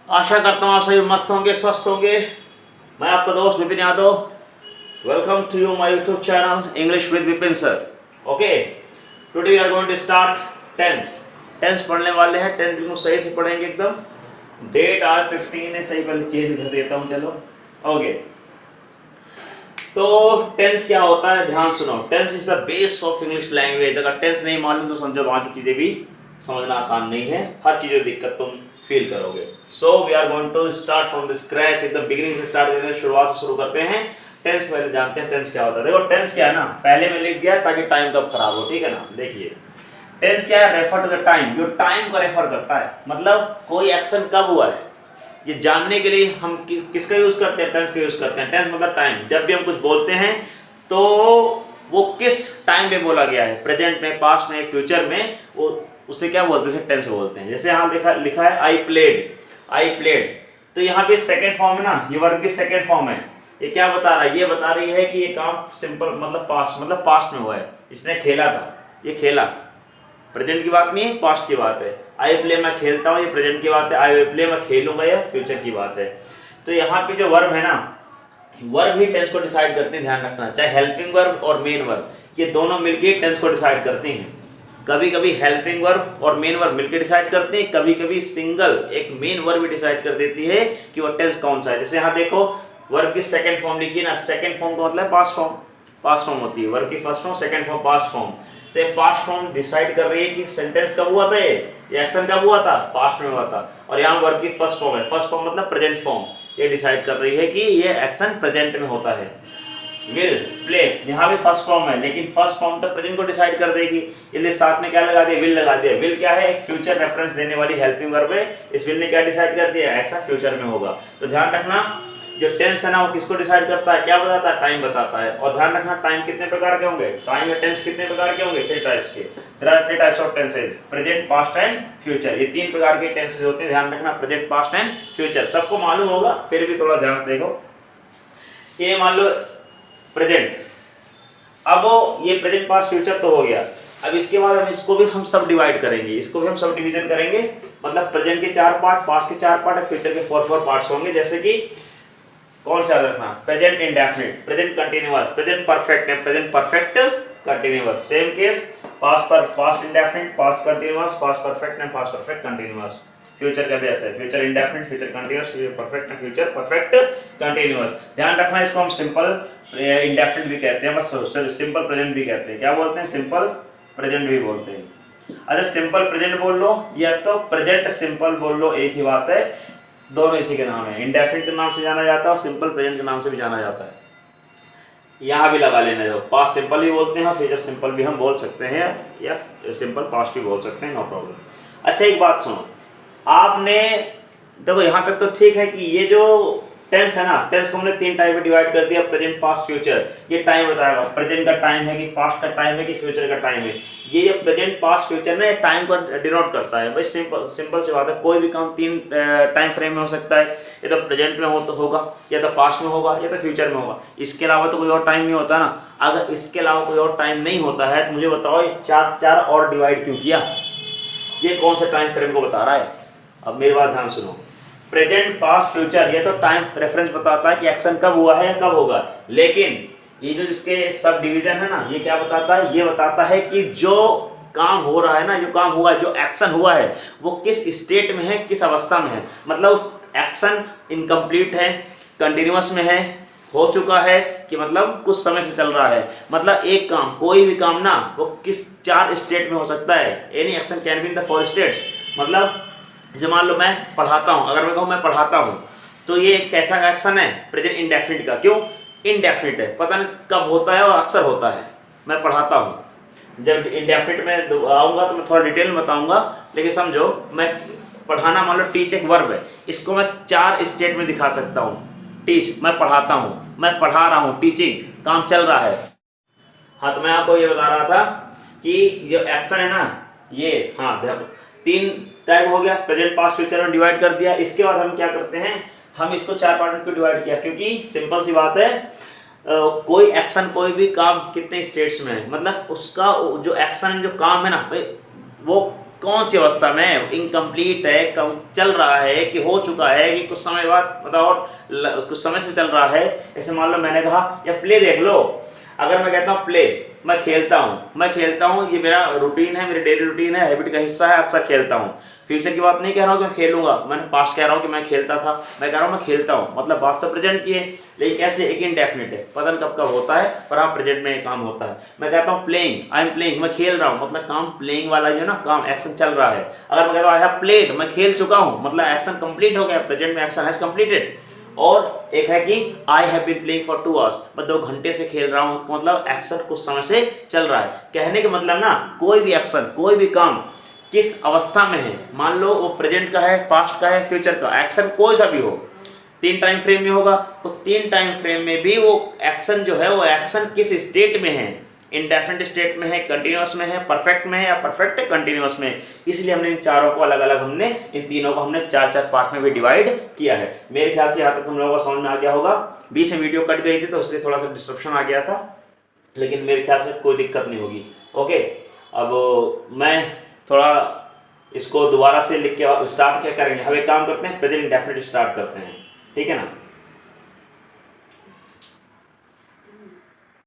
आशा करता हूँ आप सभी मस्त होंगे, स्वस्थ होंगे। मैं आपका दोस्त Vipin Yadav. Welcome to you my YouTube channel English with Vipin sir. Okay, today we are going to start tense. टेंस पढ़ने वाले हैं। टेंस बिल्कुल सही से पढ़ेंगे एकदम। डेट आज 16 है, सही पहले चेंज कर देता हूँ। चलो ओके, तो टेंस क्या होता है ध्यान सुनो। Tense is the base of English language. अगर टेंस नहीं मालूम तो समझो वहां की चीजें भी समझना आसान नहीं है। हर चीज में दिक्कत तुम फील करोगे। So we are going to start from the scratch, एकदम बिगिनिंग से स्टार्ट करते हैं, शुरुआत से शुरू करते हैं। टेंस पहले जानते हैं टेंस क्या होता है। देखो टेंस क्या है ना, पहले मैं लिख दिया ताकि टाइम कब खराब हो, ठीक है ना। देखिए टेंस क्या है, रेफर टू द टाइम, जो टाइम को रेफर करता है। मतलब कोई एक्शन कब हुआ है ये जानने के लिए हम किसका यूज करते हैं, टेंस का यूज करते हैं। टेंस मतलब टाइम। जब भी हम कुछ बोलते हैं तो वो किस टाइम पे बोला गया है, प्रेजेंट में, पास्ट में, फ्यूचर में, वो उसे क्या बोलते हैं, टेंस बोलते हैं। जैसे यहाँ लिखा है आई प्लेड, आई प्लेड, तो यहाँ पे सेकेंड फॉर्म है ना, ये वर्ब की सेकेंड फॉर्म है। ये क्या बता रहा है, ये बता रही है कि ये काम सिंपल मतलब पास्ट में हुआ है। इसने खेला था, ये खेला। प्रेजेंट की बात नहीं है, पास्ट की बात है। आई प्ले मैं खेलता हूँ, ये प्रेजेंट की बात है। आई विल प्ले मैं खेलूंगा, ये फ्यूचर की बात है। तो यहाँ पे जो वर्ब है ना, वर्ब ही टेंस को डिसाइड करते हैं, ध्यान रखना। चाहे हेल्पिंग वर्ब और मेन वर्ब, ये दोनों मिलके टेंस को डिसाइड करते हैं। कभी कभी हेल्पिंग वर्ब और मेन वर्ब मिलकर डिसाइड करते हैं, कभी कभी सिंगल एक मेन वर्ब भी डिसाइड कर देती है कि वो टेंस कौन सा है। जैसे यहाँ देखो वर्ब की सेकंड फॉर्म लिखी है ना, सेकंड फॉर्म का मतलब पास्ट फॉर्म। पास्ट फॉर्म होती है वर्ब की first form, second form, past form. तो ये पास्ट फॉर्म डिसाइड कर रही है कि सेंटेंस कब हुआ था, ये एक्शन कब हुआ था, पास्ट में हुआ था। और यहाँ वर्ब की फर्स्ट फॉर्म है, फर्स्ट फॉर्म मतलब प्रेजेंट फॉर्म, ये डिसाइड कर रही है कि ये एक्शन प्रेजेंट में होता है। विल प्ले, यहाँ भी फर्स्ट फॉर्म है, लेकिन फर्स्ट फॉर्म तो प्रेजेंट को डिसाइड कर देगी, इसलिए साथ में क्या लगा दिया, विल लगा दिया। विल क्या है, एक फ्यूचर रेफरेंस देने वाली हेल्पिंग वर्ब है। इस विल ने क्या डिसाइड कर दिया, एक्शन फ्यूचर में होगा। तो ध्यान रखना जो टेंस है ना, वो किसको डिसाइड करता है, क्या बताता है, टाइम बताता है। और ध्यान रखना टाइम कितने प्रकार के होंगे, टाइम या टेंस कितने प्रकार के होंगे, 3 टाइप्स के। There are 3 types of tenses, present, past and future. ये 3 प्रकार के टेंसेस होते हैं, ध्यान रखना, प्रेजेंट, पास्ट एंड फ्यूचर। सबको मालूम होगा, फिर भी थोड़ा ध्यान से देखो। ये मान लो प्रेजेंट, अब ये प्रेजेंट, पास्ट, फ्यूचर तो हो गया। अब इसके बाद हम इसको भी हम सब डिवाइड करेंगे, इसको भी हम सब डिवीजन करेंगे। मतलब प्रेजेंट के 4 पार्ट, पास्ट के 4 पार्ट और फ्यूचर के 4 पार्ट्स होंगे। जैसे कि कौन सा याद रखना, present indefinite, present continuous, present perfect है, present perfect continuous. Same case past पर, past indefinite, past continuous, past perfect and past perfect continuous. Future का भी ऐसा है, future indefinite, future continuous, future perfect and future perfect continuous. ध्यान रखना, इसको हम सिंपल इंडेफिनिट भी कहते हैं, बस सिंपल प्रेजेंट भी कहते हैं। क्या बोलते हैं, सिंपल प्रेजेंट भी बोलते हैं। अच्छा सिंपल प्रेजेंट बोल लो या तो प्रेजेंट सिंपल बोल लो, एक ही बात है, दोनों इसी के नाम है। इंडेफिनिट के नाम से जाना जाता है और सिंपल प्रेजेंट के नाम से भी जाना जाता है। यहाँ भी लगा लेना, जो पास्ट सिंपल भी बोलते हैं, फ्यूचर सिंपल भी हम बोल सकते हैं, या सिंपल पास्ट भी बोल सकते हैं, नो प्रॉब्लम। अच्छा एक बात सुनो, आपने देखो यहाँ तक तो ठीक है कि ये जो टेंस है ना, टेंस को हमने 3 टाइप में डिवाइड कर दिया, प्रेजेंट, पास्ट, फ्यूचर। ये टाइम बताएगा, प्रेजेंट का टाइम है कि पास्ट का टाइम है कि फ्यूचर का टाइम है। ये प्रेजेंट, पास्ट, फ्यूचर ना टाइम को डिनोट करता है। भाई सिंपल सी बात है, कोई भी काम 3 टाइम फ्रेम में हो सकता है। या तो प्रेजेंट में होगा, या तो पास्ट में होगा, या तो फ्यूचर में होगा। इसके अलावा तो कोई और टाइम नहीं होता ना। अगर इसके अलावा कोई और टाइम नहीं होता है तो मुझे बताओ ये 4 और डिवाइड क्यों किया, ये कौन सा टाइम फ्रेम को बता रहा है। अब मेरी बात ध्यान सुनो, प्रेजेंट, पास्ट, फ्यूचर, ये तो टाइम रेफरेंस बताता है कि एक्शन कब हुआ है या कब होगा। लेकिन ये जो इसके सब डिवीजन है ना, ये क्या बताता है, ये बताता है कि जो काम हो रहा है ना, जो काम हुआ है, जो एक्शन हुआ है, वो किस स्टेट में है, किस अवस्था में है। मतलब उस एक्शन इनकम्प्लीट है, कंटिन्यूअस में है, हो चुका है, कि मतलब कुछ समय से चल रहा है। मतलब एक काम, कोई भी काम ना, वो किस 4 स्टेट में हो सकता है। Any action can be in the 4 states. मतलब जैसे मान लो मैं पढ़ाता हूँ, अगर मैं कहूँ मैं पढ़ाता हूँ, तो ये एक कैसा एक्शन है, प्रेजेंट इंडेफिनिट का। क्यों इंडेफिनिट है, पता नहीं कब होता है और अक्सर होता है। मैं पढ़ाता हूँ, जब इंडेफिनिट में आऊँगा तो मैं थोड़ा डिटेल में बताऊँगा, लेकिन समझो मैं पढ़ाना, मान लो टीच एक वर्ब है, इसको मैं 4 स्टेट में दिखा सकता हूँ। टीच मैं पढ़ाता हूँ, मैं पढ़ा रहा हूँ, टीचिंग काम चल रहा है। हाँ तो मैं आपको ये बता रहा था कि जो एक्शन है ना, ये हाँ 3 टाइप हो गया, प्रेजेंट, पास्ट, फ्यूचर में डिवाइड कर दिया। इसके बाद हम क्या करते हैं, हम इसको 4 पार्ट में क्यों डिवाइड किया, क्योंकि सिंपल सी बात है, कोई एक्शन, कोई भी काम कितने स्टेट्स में है। मतलब उसका जो एक्शन, जो काम है ना, वो कौन सी अवस्था में है, इनकम्प्लीट है, कम चल रहा है कि हो चुका है कि कुछ समय बाद मतलब और कुछ समय से चल रहा है। ऐसे मान लो मैंने कहा या प्ले देख लो, अगर मैं कहता हूँ प्ले, मैं खेलता हूँ, ये मेरा रूटीन है, मेरी डेली रूटीन है, हैबिट का हिस्सा है, अक्सर खेलता हूँ। फ्यूचर की बात नहीं कह रहा हूँ कि मैं खेलूंगा, मैंने पास्ट कह रहा हूँ कि मैं खेलता था, मैं कह रहा हूँ मैं खेलता हूँ, मतलब बात तो प्रेजेंट की है, लेकिन कैसे, एक इनडेफिनिट है, पता नहीं कब कब होता है, पर हाँ प्रेजेंट में ये काम होता है। मैं कहता हूँ प्लेइंग, आई एम प्लेइंग, मैं खेल रहा हूँ, मतलब काम प्लेइंग वाला जो है ना, काम एक्शन चल रहा है। अगर मैं कहता हूँ आई हैव प्लेड, मैं खेल चुका हूँ, मतलब एक्शन कंप्लीट हो गया, प्रेजेंट में एक्शन हैज कंप्लीटेड। और एक है कि I have been playing for 2 hours, मैं 2 घंटे से खेल रहा हूँ, मतलब एक्शन कुछ समय से चल रहा है। कहने का मतलब ना, कोई भी एक्शन, कोई भी काम किस अवस्था में है, मान लो वो प्रेजेंट का है, पास्ट का है, फ्यूचर का, एक्शन कोई सा भी हो, 3 टाइम फ्रेम में होगा, तो 3 टाइम फ्रेम में भी वो एक्शन जो है, वो एक्शन किस स्टेट में है, इंडेफिनिट स्टेट में है, कंटिन्यूअस में है, परफेक्ट में है, या परफेक्ट कंटिन्यूअस में है। इसलिए हमने इन चारों को अलग अलग, हमने इन तीनों को हमने 4-4 पार्ट में भी डिवाइड किया है। मेरे ख्याल से यहाँ तक तुम लोगों को समझ में आ गया होगा। बीच में वीडियो कट गई थी तो उसलिए थोड़ा सा डिस्ट्रप्शन आ गया था, लेकिन मेरे ख्याल से कोई दिक्कत नहीं होगी। ओके, अब मैं थोड़ा इसको दोबारा से लिख के स्टार्ट क्या करेंगे, हम एक काम करते हैं, प्रेजेंट इंडेफिनिट स्टार्ट करते हैं, ठीक है ना।